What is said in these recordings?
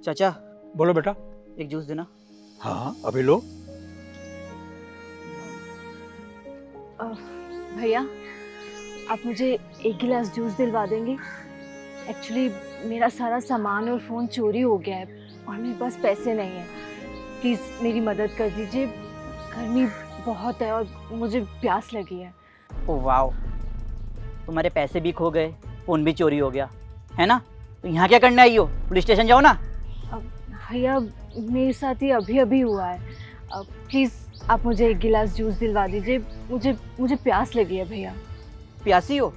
चाचा बोलो बेटा। एक जूस देना। हाँ अभी लो। भैया आप मुझे एक गिलास जूस दिलवा देंगे? एक्चुअली मेरा सारा सामान और फ़ोन चोरी हो गया है और मेरे पास पैसे नहीं हैं। प्लीज़ मेरी मदद कर दीजिए, गर्मी बहुत है और मुझे प्यास लगी है। ओ वाओ, तुम्हारे पैसे भी खो गए, फ़ोन भी चोरी हो गया है ना? तो यहाँ क्या करने आई हो? पुलिस स्टेशन जाओ ना। भैया मेरे साथ ये अभी अभी हुआ है। प्लीज़ आप मुझे एक गिलास जूस दिलवा दीजिए, मुझे प्यास लगी है भैया। प्यासी हो?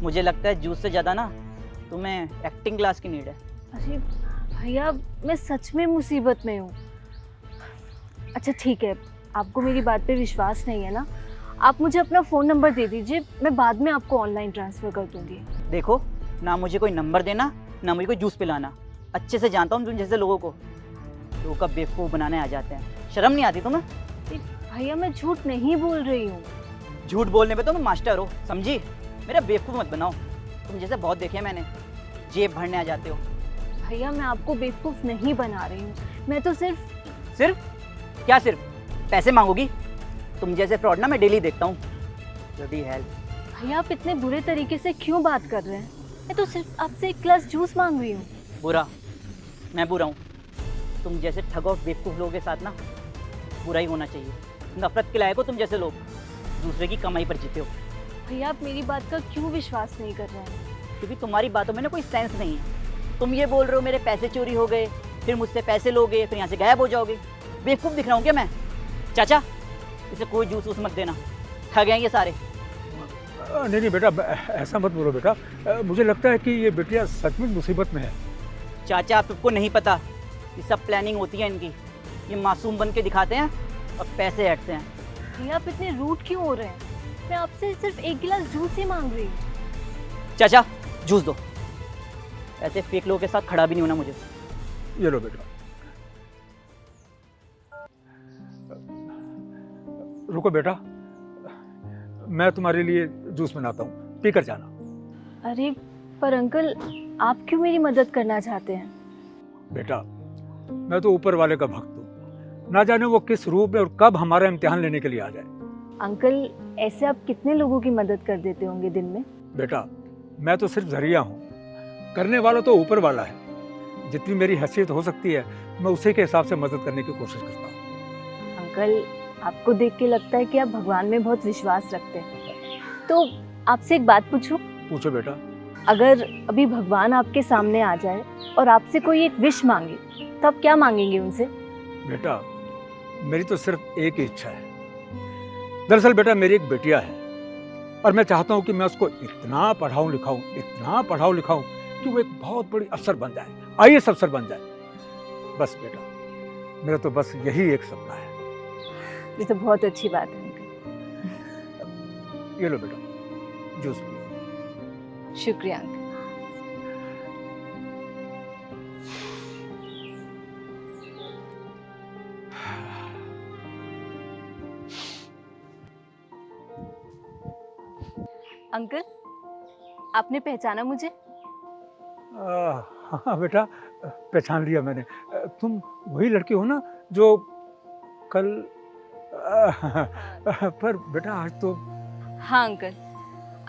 मुझे लगता है जूस से ज़्यादा ना तुम्हें एक्टिंग क्लास की नीड है। अरे भैया मैं सच में मुसीबत में हूँ। अच्छा ठीक है, आपको मेरी बात पे विश्वास नहीं है ना? आप मुझे अपना फ़ोन नंबर दे दीजिए, मैं बाद में आपको ऑनलाइन ट्रांसफ़र कर दूँगी। देखो, ना मुझे कोई नंबर देना, ना मुझे कोई जूस पिलाना। अच्छे से जानता हूँ तुम जैसे लोगों को, लोगों का बेवकूफ़ बनाने आ जाते हैं। शर्म नहीं आती तुम्हें? भैया मैं झूठ नहीं बोल रही हूँ। झूठ बोलने पे तो तुम मास्टर हो, समझी? मेरा बेवकूफ़ मत बनाओ। तुम जैसे बहुत देखे मैंने, जेब भरने आ जाते हो। भैया मैं आपको बेवकूफ़ नहीं बना रही हूँ, मैं तो सिर्फ क्या सिर्फ? पैसे मांगोगी? तुम जैसे फ्रॉड ना मैं डेली देखता हूँ। जल्दी हेल्प। भैया आप इतने बुरे तरीके से क्यों बात कर रहे हैं? मैं तो सिर्फ आपसे एक ग्लास जूस मांग रही हूँ। बुरा? मैं बुरा हूँ? तुम जैसे ठग और बेवकूफ़ लोगों के साथ ना बुरा ही होना चाहिए। नफरत के लायक हो तुम जैसे लोग, दूसरे की कमाई पर जीते हो। भैया आप मेरी बात का क्यों विश्वास नहीं कर रहे हैं? क्योंकि तुम्हारी बातों में ना कोई सेंस नहीं है। तुम ये बोल रहे हो मेरे पैसे चोरी हो गए, फिर मुझसे पैसे लोगे, फिर यहाँ से गायब हो जाओगे। बेवकूफ़ दिख रहा हूँ क्या मैं? चाचा इसे कोई जूस वूस मत देना, ठग हैं ये सारे। नहीं नहीं बेटा, ऐसा मत बोलो बेटा। मुझे लगता है कि ये बेटिया सच में मुसीबत में है। चाचा तुमको नहीं पता, ये सब प्लानिंग होती है इनकी। ये मासूम बन के दिखाते हैं और पैसे हटते हैं। भैया आप इतने रूड क्यों हो रहे हैं? मैं आपसे सिर्फ एक गिलास जूस ही मांग रही हूँ। चाचा जूस दो, ऐसे फेक लोगों के साथ खड़ा भी नहीं होना मुझे। ये लो बेटा। रुको बेटा, मैं तुम्हारे लिए जूस बनाता हूँ, पीकर जाना। अरे पर अंकल आप क्यों मेरी मदद करना चाहते हैं? बेटा मैं तो ऊपर वाले का भक्त हूँ, ना जाने वो किस रूप में और कब हमारा इम्तिहान लेने के लिए आ जाए। अंकल ऐसे आप कितने लोगों की मदद कर देते होंगे दिन में? बेटा मैं तो सिर्फ जरिया हूँ, करने वाला तो ऊपर वाला है। जितनी मेरी हैसियत हो सकती है मैं उसी के हिसाब से मदद करने की कोशिश करता हूँ। अंकल आपको देख के लगता है कि आप भगवान में बहुत विश्वास रखते हैं। तो आपसे एक बात पूछूं? पूछो बेटा। अगर अभी भगवान आपके सामने आ जाए और आपसे कोई एक विश मांगे तो आप क्या मांगेंगे उनसे? बेटा मेरी तो सिर्फ एक ही इच्छा है। दरअसल बेटा मेरी एक बेटिया है और मैं चाहता हूँ कि मैं उसको इतना पढ़ाऊँ लिखाऊँ, इतना पढ़ाऊँ लिखाऊँ कि वो एक बहुत बड़ी अफसर बन जाए, आईएएस अफसर बन जाए। बस बेटा मेरा तो बस यही एक सपना है। ये तो बहुत अच्छी बात है अंकल। ये लो बेटा जूस पियो। शुक्रिया अंकल। अंकल आपने पहचाना मुझे? हाँ बेटा पहचान लिया मैंने। तुम वही लड़की हो ना जो कल पर बेटा आज तो। हाँ अंकल,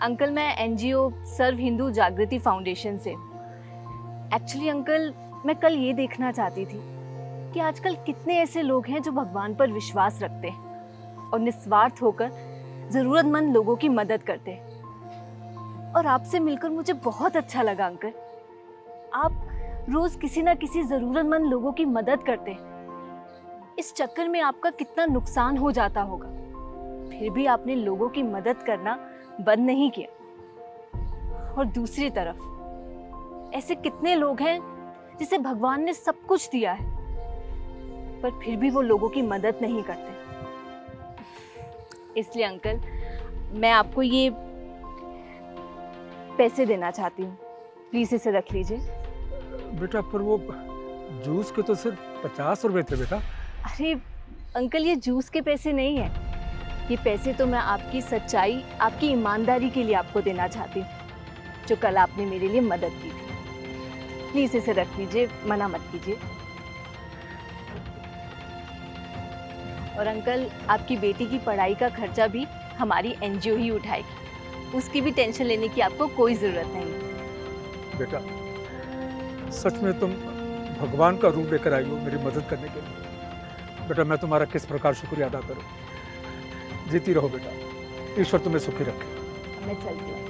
अंकल मैं एनजीओ सर्व हिंदू जागृति फाउंडेशन से। एक्चुअली अंकल मैं कल ये देखना चाहती थी कि आजकल कितने ऐसे लोग हैं जो भगवान पर विश्वास रखते हैं और निस्वार्थ होकर ज़रूरतमंद लोगों की मदद करते हैं। और आपसे मिलकर मुझे बहुत अच्छा लगा अंकल। आप रोज़ किसी ना किसी ज़रूरतमंद लोगों की मदद करते हैं। इस चक्कर में आपका कितना नुकसान हो जाता होगा, फिर भी आपने लोगों की मदद करना बंद नहीं किया। और दूसरी तरफ ऐसे कितने लोग हैं जिसे भगवान ने सब कुछ दिया है पर फिर भी वो लोगों की मदद नहीं करते। इसलिए अंकल मैं आपको ये पैसे देना चाहती हूँ, प्लीज इसे रख लीजिए। बेटा पर वो जूस के तो सिर्फ 50 रुपए थे बेटा। अरे अंकल ये जूस के पैसे नहीं है, ये पैसे तो मैं आपकी सच्चाई, आपकी ईमानदारी के लिए आपको देना चाहती हूँ, जो कल आपने मेरे लिए मदद की थी। प्लीज इसे रख लीजिए, मना मत कीजिए। और अंकल, आपकी बेटी की पढ़ाई का खर्चा भी हमारी एनजीओ ही उठाएगी, उसकी भी टेंशन लेने की आपको कोई जरूरत नहीं। बेटा, सच में तुम भगवान का रूप लेकर आई हो मेरी मदद करने के लिए। बेटा, मैं तुम्हारा किस प्रकार शुक्रिया अदा करूं। जीती रहो बेटा, ईश्वर तुम्हें सुखी रखे। मैं चलती हूँ।